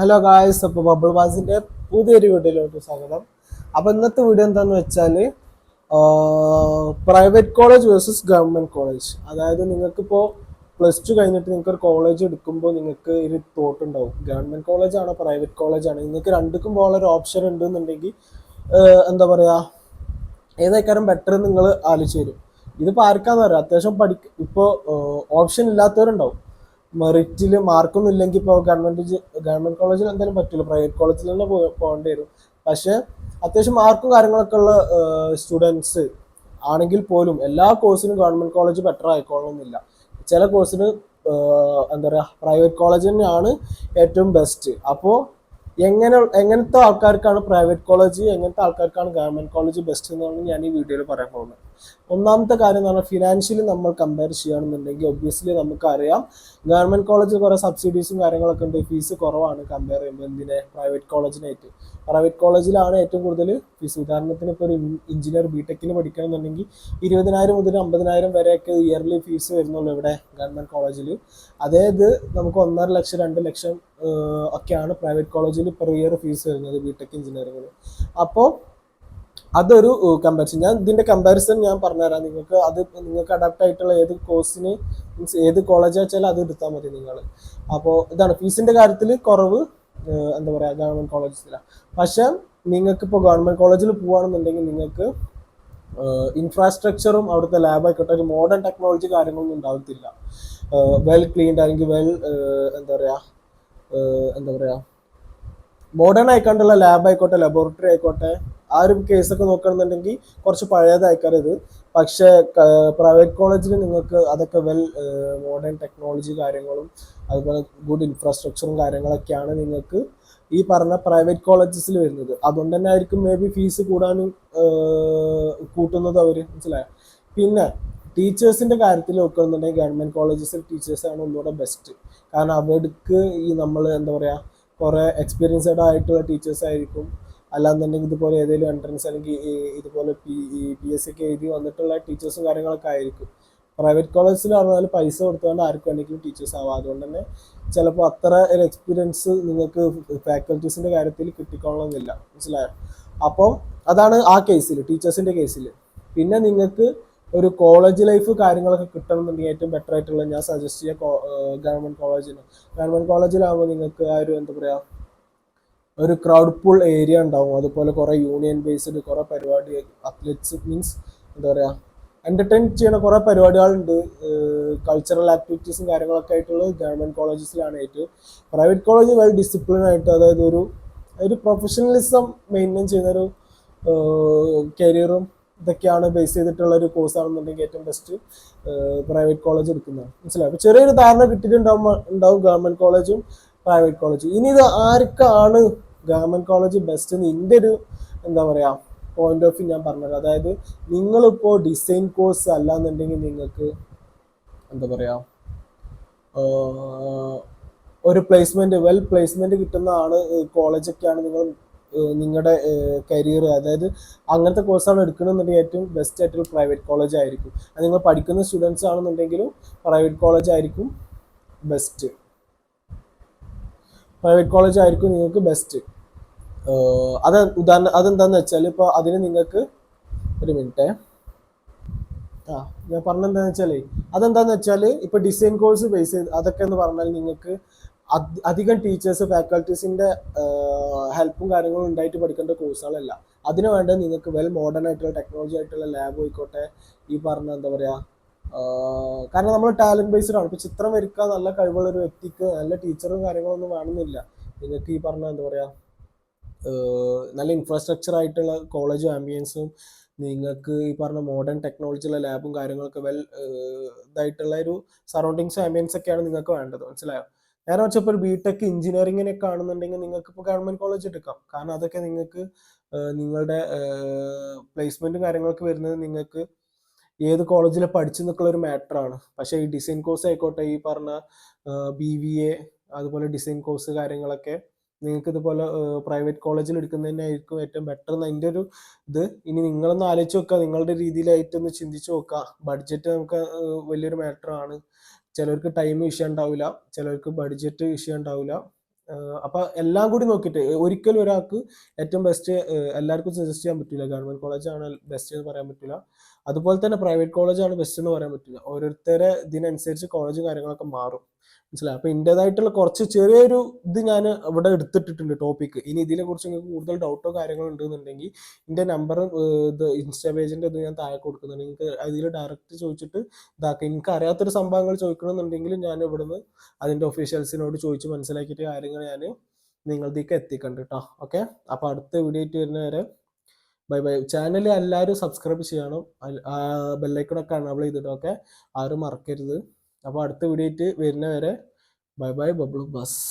Hello guys, അപ്പോൾ bubble ബാസിന്റെ പുതിയൊരു വീഡിയോയിലോട്ട് സ്വാഗതം. അപ്പോൾ ഇന്നത്തെ വീഡിയോ എന്താന്ന് വെച്ചാൽ private college versus government college. അതായത് നിങ്ങൾക്കിപ്പോൾ +2 കഴിഞ്ഞിട്ട് നിങ്ങൾക്ക് ഒരു കോളേജ് എടുക്കുമ്പോൾ നിങ്ങൾക്ക് ഒരു തോട്ട് ഉണ്ടാവും, ഗവൺമെന്റ് കോളേജ് ആണോ പ്രൈവറ്റ് കോളേജ് ആണോ. നിങ്ങൾക്ക് രണ്ടുക്കും പോകാനുള്ള ഒരു ഓപ്ഷൻ ഉണ്ടെന്നുണ്ടെങ്കിൽ എന്താ പറയുക, ഏതായിക്കാരം ബെറ്റർ നിങ്ങൾ ആലോചിച്ച് വരും. ഇതിപ്പോൾ ആർക്കാന്ന് പറയാം, അത്യാവശ്യം ഇപ്പോൾ ഓപ്ഷൻ ഇല്ലാത്തവരുണ്ടാവും. മെറിറ്റിൽ മാർക്കൊന്നും ഇല്ലെങ്കിൽ ഇപ്പോൾ ഗവൺമെന്റ് കോളേജിൽ എന്തായാലും പറ്റില്ല, പ്രൈവറ്റ് കോളേജിൽ തന്നെ പോകേണ്ടി വരും. പക്ഷെ അത്യാവശ്യം മാർക്കും കാര്യങ്ങളൊക്കെ ഉള്ള സ്റ്റുഡൻസ് ആണെങ്കിൽ പോലും എല്ലാ കോഴ്സിനും ഗവൺമെന്റ് കോളേജ് ബെറ്റർ ആയിക്കോളണമെന്നില്ല. ചില കോഴ്സിന് എന്താ പറയുക, പ്രൈവറ്റ് കോളേജ് തന്നെയാണ് ഏറ്റവും ബെസ്റ്റ്. അപ്പോൾ എങ്ങനത്തെ ആൾക്കാർക്കാണ് പ്രൈവറ്റ് കോളേജ്, എങ്ങനത്തെ ആൾക്കാർക്കാണ് ഗവൺമെന്റ് കോളേജ് ബെസ്റ്റ് എന്നാണ് ഞാൻ ഈ വീഡിയോയിൽ പറയാൻ പോകുന്നത്. ഒന്നാമത്തെ കാര്യം എന്ന് പറഞ്ഞാൽ, ഫിനാൻഷ്യലി നമ്മൾ കമ്പയർ ചെയ്യുകയാണെന്നുണ്ടെങ്കിൽ ഒബ്വിയസ്ലി നമുക്കറിയാം ഗവൺമെന്റ് കോളേജിൽ കുറേ സബ്സിഡീസും കാര്യങ്ങളൊക്കെ ഉണ്ട്, ഫീസ് കുറവാണ് കമ്പയർ ചെയ്യുമ്പോൾ എന്തിനെ പ്രൈവറ്റ് കോളേജിനായിട്ട്. പ്രൈവറ്റ് കോളേജിലാണ് ഏറ്റവും കൂടുതൽ ഫീസ്. ഉദാഹരണത്തിന് ഇപ്പോൾ ഒരു എഞ്ചിനീയർ ബിടെക്കിന് പഠിക്കണമെന്നുണ്ടെങ്കിൽ 20,000 മുതൽ 50,000 വരെയൊക്കെ ഇയർലി ഫീസ് വരുന്നുള്ളൂ ഇവിടെ ഗവൺമെന്റ് കോളേജിൽ. അതായത് നമുക്ക് 1.5 ലക്ഷം 2 ലക്ഷം ഒക്കെയാണ് പ്രൈവറ്റ് കോളേജിൽ പെർ ഇയർ ഫീസ് വരുന്നത് ബിടെക് എഞ്ചിനീയറിംഗിന്. അപ്പോൾ അതൊരു കമ്പാരിസൺ, ഞാൻ ഇതിന്റെ കമ്പാരിസൺ ഞാൻ പറഞ്ഞുതരാം നിങ്ങൾക്ക്. അത് നിങ്ങൾക്ക് അഡാപ്റ്റ് ആയിട്ടുള്ള ഏത് കോഴ്സിന് മീൻസ് ഏത് കോളേജ് വെച്ചാൽ അത് എടുത്താൽ മതി നിങ്ങൾ. അപ്പോൾ ഇതാണ് ഫീസിന്റെ കാര്യത്തിൽ കുറവ് എന്താ പറയുക ഗവൺമെന്റ് കോളേജിലാണ്. പക്ഷെ നിങ്ങൾക്ക് ഇപ്പോൾ ഗവൺമെന്റ് കോളേജിൽ പോവുകയാണെന്നുണ്ടെങ്കിൽ നിങ്ങൾക്ക് ഇൻഫ്രാസ്ട്രക്ചറും അവിടുത്തെ ലാബ് ആയിക്കോട്ടെ ഒരു മോഡേൺ ടെക്നോളജി കാര്യങ്ങളൊന്നും ഉണ്ടാകത്തില്ല. വെൽ ക്ലീൻഡ് അല്ലെങ്കിൽ എന്താ പറയുക എന്താ പറയുക മോഡേൺ ആയിക്കൊണ്ടുള്ള ലാബ് ആയിക്കോട്ടെ ലബോറട്ടറി ആയിക്കോട്ടെ. ആ ഒരു കേസൊക്കെ നോക്കുകയാണെന്നുണ്ടെങ്കിൽ കുറച്ച് പഴയതായിക്കാരം ഇത്. പക്ഷേ പ്രൈവറ്റ് കോളേജിൽ നിങ്ങൾക്ക് അതൊക്കെ മോഡേൺ ടെക്നോളജി കാര്യങ്ങളും അതുപോലെ ഗുഡ് ഇൻഫ്രാസ്ട്രക്ചറും കാര്യങ്ങളൊക്കെയാണ് നിങ്ങൾക്ക് ഈ പറഞ്ഞ പ്രൈവറ്റ് കോളേജസിൽ വരുന്നത്. അതുകൊണ്ട് തന്നെ ആയിരിക്കും മേ ബി ഫീസ് കൂട്ടുന്നത് അവർ, മനസ്സിലായോ. പിന്നെ ടീച്ചേഴ്സിന്റെ കാര്യത്തിൽ നോക്കുകയാണെന്നുണ്ടെങ്കിൽ ഗവൺമെന്റ് കോളേജസിൽ ടീച്ചേഴ്സാണ് ഒന്നുകൂടെ ബെസ്റ്റ്. കാരണം അവർക്ക് ഈ നമ്മൾ എന്താ പറയുക കുറേ എക്സ്പീരിയൻസ്ഡ് ആയിട്ടുള്ള ടീച്ചേഴ്സ് ആയിരിക്കും. അല്ലാന്നുണ്ടെങ്കിൽ ഇതുപോലെ ഏതെങ്കിലും എൻട്രൻസ് അല്ലെങ്കിൽ ഇതുപോലെ PSC ഒക്കെ എഴുതി വന്നിട്ടുള്ള ടീച്ചേഴ്സും കാര്യങ്ങളൊക്കെ ആയിരിക്കും. പ്രൈവറ്റ് കോളേജിൽ പറഞ്ഞാൽ പൈസ കൊടുത്തുകൊണ്ട് ആർക്കും വേണമെങ്കിലും ടീച്ചേഴ്സ് ആവാം. അതുകൊണ്ട് തന്നെ ചിലപ്പോൾ അത്ര ഒരു എക്സ്പീരിയൻസ് നിങ്ങൾക്ക് ഫാക്കൽറ്റീസിന്റെ കാര്യത്തിൽ കിട്ടിക്കൊള്ളണമെന്നില്ല, മനസ്സിലായോ. അപ്പോൾ അതാണ് ആ കേസിൽ, ടീച്ചേഴ്സിന്റെ കേസിൽ. പിന്നെ നിങ്ങൾക്ക് ഒരു കോളേജ് ലൈഫ് കാര്യങ്ങളൊക്കെ കിട്ടണമെന്നുണ്ടെങ്കിൽ ഏറ്റവും ബെറ്റർ ആയിട്ടുള്ള ഞാൻ സജസ്റ്റ് ചെയ്യാം ഗവൺമെന്റ് കോളേജിന്. ഗവൺമെന്റ് കോളേജിലാകുമ്പോൾ നിങ്ങൾക്ക് ആ ഒരു എന്താ പറയുക ഒരു ക്രൗഡ് പൂൾ ഏരിയ ഉണ്ടാവും. അതുപോലെ കുറേ യൂണിയൻ ബേസ്ഡ് കുറേ പരിപാടി, അത്ലറ്റ്സ് മീൻസ് എന്താ പറയുക എന്റർടൈൻ ചെയ്യുന്ന കുറേ പരിപാടികളുണ്ട്. കൾച്ചറൽ ആക്ടിവിറ്റീസും കാര്യങ്ങളൊക്കെ ആയിട്ടുള്ളത് ഗവൺമെന്റ് കോളേജസിലാണ് ഏറ്റവും. പ്രൈവറ്റ് കോളേജ് വെൽ ഡിസിപ്ലിൻ ആയിട്ട്, അതായത് ഒരു പ്രൊഫഷണലിസം മെയിൻറ്റെയിൻ ചെയ്യുന്ന ഒരു കരിയറും ഇതൊക്കെയാണ് ബേസ് ചെയ്തിട്ടുള്ള ഒരു കോഴ്സ് ആണെന്നുണ്ടെങ്കിൽ ഏറ്റവും ബെസ്റ്റ് പ്രൈവറ്റ് കോളേജ് എടുക്കുന്നതാണ്, മനസ്സിലായി. അപ്പോൾ ചെറിയൊരു ധാരണ ഉണ്ടാവും ഗവൺമെന്റ് കോളേജും പ്രൈവറ്റ് കോളേജും. ഇനി ഇത് ആർക്കാണ് ഗവൺമെന്റ് കോളേജ് ബെസ്റ്റ് എന്ന് എൻ്റെ ഒരു എന്താ പറയുക പോയിന്റ് ഓഫ് വ്യൂ ഞാൻ പറഞ്ഞത്. അതായത് നിങ്ങളിപ്പോൾ ഡിസൈൻ കോഴ്സ് അല്ലാന്നുണ്ടെങ്കിൽ നിങ്ങൾക്ക് എന്താ പറയുക ഒരു പ്ലേസ്മെന്റ് കിട്ടുന്ന കോളേജൊക്കെയാണ് നിങ്ങളുടെ കരിയർ, അതായത് അങ്ങനത്തെ കോഴ്സാണ് എടുക്കണമെന്നുണ്ടെങ്കിൽ ഏറ്റവും ബെസ്റ്റ് ആയിട്ടുള്ള പ്രൈവറ്റ് കോളേജ് ആയിരിക്കും. അത് നിങ്ങൾ പഠിക്കുന്ന സ്റ്റുഡൻസ് ആണെന്നുണ്ടെങ്കിലും പ്രൈവറ്റ് കോളേജ് ആയിരിക്കും ബെസ്റ്റ്. പ്രൈവറ്റ് കോളേജ് ആയിരിക്കും നിങ്ങൾക്ക് ബെസ്റ്റ്. അതെന്താന്ന് വെച്ചാൽ ഇപ്പോൾ അതിന് നിങ്ങൾക്ക് ഒരു മിനിറ്റ് ഞാൻ പറഞ്ഞെന്താന്ന് വെച്ചാലേ, അതെന്താന്ന് വെച്ചാൽ ഇപ്പൊ ഡിസൈൻ കോഴ്സ് ബേസ് ചെയ്ത് അതൊക്കെ എന്ന് പറഞ്ഞാൽ നിങ്ങൾക്ക് അധികം ടീച്ചേഴ്സ് ഫാക്കൽറ്റീസിന്റെ ഹെൽപ്പും കാര്യങ്ങളും ഉണ്ടായിട്ട് പഠിക്കേണ്ട കോഴ്സുകളല്ല. അതിന് വേണ്ടത് നിങ്ങൾക്ക് വെൽ മോഡേൺ ആയിട്ടുള്ള ടെക്നോളജി ആയിട്ടുള്ള ലാബ് ആയിക്കോട്ടെ, ഈ പറഞ്ഞ എന്താ പറയാ കാരണം നമ്മൾ ടാലന്റ് ബേസ്ഡ് ആണ്. ഇപ്പൊ ചിത്രം വരയ്ക്കാൻ നല്ല കഴിവുള്ള ഒരു വ്യക്തിക്ക് നല്ല ടീച്ചറും കാര്യങ്ങളൊന്നും വേണമെന്നില്ല. നിങ്ങൾക്ക് ഈ പറഞ്ഞ എന്താ പറയാ നല്ല ഇൻഫ്രാസ്ട്രക്ചർ ആയിട്ടുള്ള കോളേജും ആംബിയൻസും നിങ്ങൾക്ക് ഈ പറഞ്ഞ മോഡേൺ ടെക്നോളജിയുള്ള ലാബും കാര്യങ്ങളൊക്കെ ഇതായിട്ടുള്ള ഒരു സറൗണ്ടിങ്സും ആംബിയൻസ് ഒക്കെയാണ് നിങ്ങൾക്ക് വേണ്ടത്, മനസ്സിലായോ. നേരെ വെച്ചപ്പോൾ ഒരു ബിടെക് എഞ്ചിനീയറിങ്ങിനൊക്കെ ആണെന്നുണ്ടെങ്കിൽ നിങ്ങൾക്ക് ഇപ്പോൾ ഗവൺമെന്റ് കോളേജ് എടുക്കാം. കാരണം അതൊക്കെ നിങ്ങൾക്ക് നിങ്ങളുടെ പ്ലേസ്മെന്റും കാര്യങ്ങളൊക്കെ വരുന്നത് നിങ്ങൾക്ക് ഏത് കോളേജിൽ പഠിച്ചു നിൽക്കുള്ള ഒരു മാറ്റർ ആണ്. പക്ഷേ ഈ ഡിസൈൻ കോഴ്സ് ആയിക്കോട്ടെ, ഈ പറഞ്ഞ BVA അതുപോലെ ഡിസൈൻ കോഴ്സ് കാര്യങ്ങളൊക്കെ നിങ്ങൾക്ക് ഇതുപോലെ പ്രൈവറ്റ് കോളേജിൽ എടുക്കുന്നതന്നെയായിരിക്കും ഏറ്റവും ബെറ്റർ എന്ന് എൻ്റെ ഒരു ഇത്. ഇനി നിങ്ങളൊന്ന് ആലോചിച്ച് നോക്കുക, നിങ്ങളുടെ രീതിയിലായിട്ടൊന്ന് ചിന്തിച്ച് നോക്കുക. ബഡ്ജറ്റ് നമുക്ക് വലിയൊരു മാറ്റർ ആണ്. ചിലർക്ക് ടൈം വിഷയം ഉണ്ടാവില്ല, ചിലർക്ക് ബഡ്ജറ്റ് വിഷയം ഉണ്ടാവില്ല. അപ്പൊ എല്ലാം കൂടി നോക്കിയിട്ട് ഒരിക്കലും ഒരാൾക്ക് ഏറ്റവും ബെസ്റ്റ് എല്ലാവർക്കും സജസ്റ്റ് ചെയ്യാൻ പറ്റില്ല. ഗവൺമെന്റ് കോളേജ് ആണ് ബെസ്റ്റ് എന്ന് പറയാൻ പറ്റില്ല. അതുപോലെ തന്നെ പ്രൈവറ്റ് കോളേജ് ആണ് ബെസ്റ്റ് എന്ന് പറയാൻ പറ്റില്ല. ഓരോരുത്തരെ ഇതിനനുസരിച്ച് കോളേജും കാര്യങ്ങളൊക്കെ മാറും. മനസ്സിലായി. അപ്പൊ ഇന്റേതായിട്ടുള്ള കുറച്ച് ചെറിയൊരു ഇത് ഞാൻ ഇവിടെ എടുത്തിട്ടിട്ടുണ്ട് ടോപ്പിക്ക്. ഇനി ഇതിനെ കുറിച്ച് നിങ്ങൾക്ക് കൂടുതൽ ഡൗട്ടോ കാര്യങ്ങളോ ഉണ്ടെന്നുണ്ടെങ്കിൽ എന്റെ നമ്പർ ഇത് ഇൻസ്റ്റാ പേജിന്റെ ഇത് ഞാൻ താഴെ കൊടുക്കുന്നുണ്ട്. നിങ്ങൾക്ക് അതിൽ ഡയറക്റ്റ് ചോദിച്ചിട്ട് ഇതാക്കാം. എനിക്ക് അറിയാത്തൊരു സംഭവങ്ങൾ ചോദിക്കണമെന്നുണ്ടെങ്കിൽ ഞാൻ ഇവിടുന്ന് അതിന്റെ ഒഫീഷ്യൽസിനോട് ചോദിച്ച് മനസ്സിലാക്കിയിട്ട് കാര്യങ്ങൾ ഞാൻ നിങ്ങളിലേക്ക് എത്തിക്കണ്ട് കേട്ടോ. ഓക്കെ, അപ്പൊ അടുത്ത വീഡിയോ ആയിട്ട് വരുന്നവരെ ബൈ ബൈ. ചാനൽ എല്ലാവരും സബ്സ്ക്രൈബ് ചെയ്യണം, ബെല്ലൈക്കണൊക്കെ എനേബിൾ ചെയ്തിട്ട്. ഓക്കെ, ആരും മറക്കരുത്. അപ്പോൾ അടുത്ത വീഡിയോ ആയിട്ട് വരുന്നവരെ ബൈ ബൈ. ബബ്ലു ബസ്.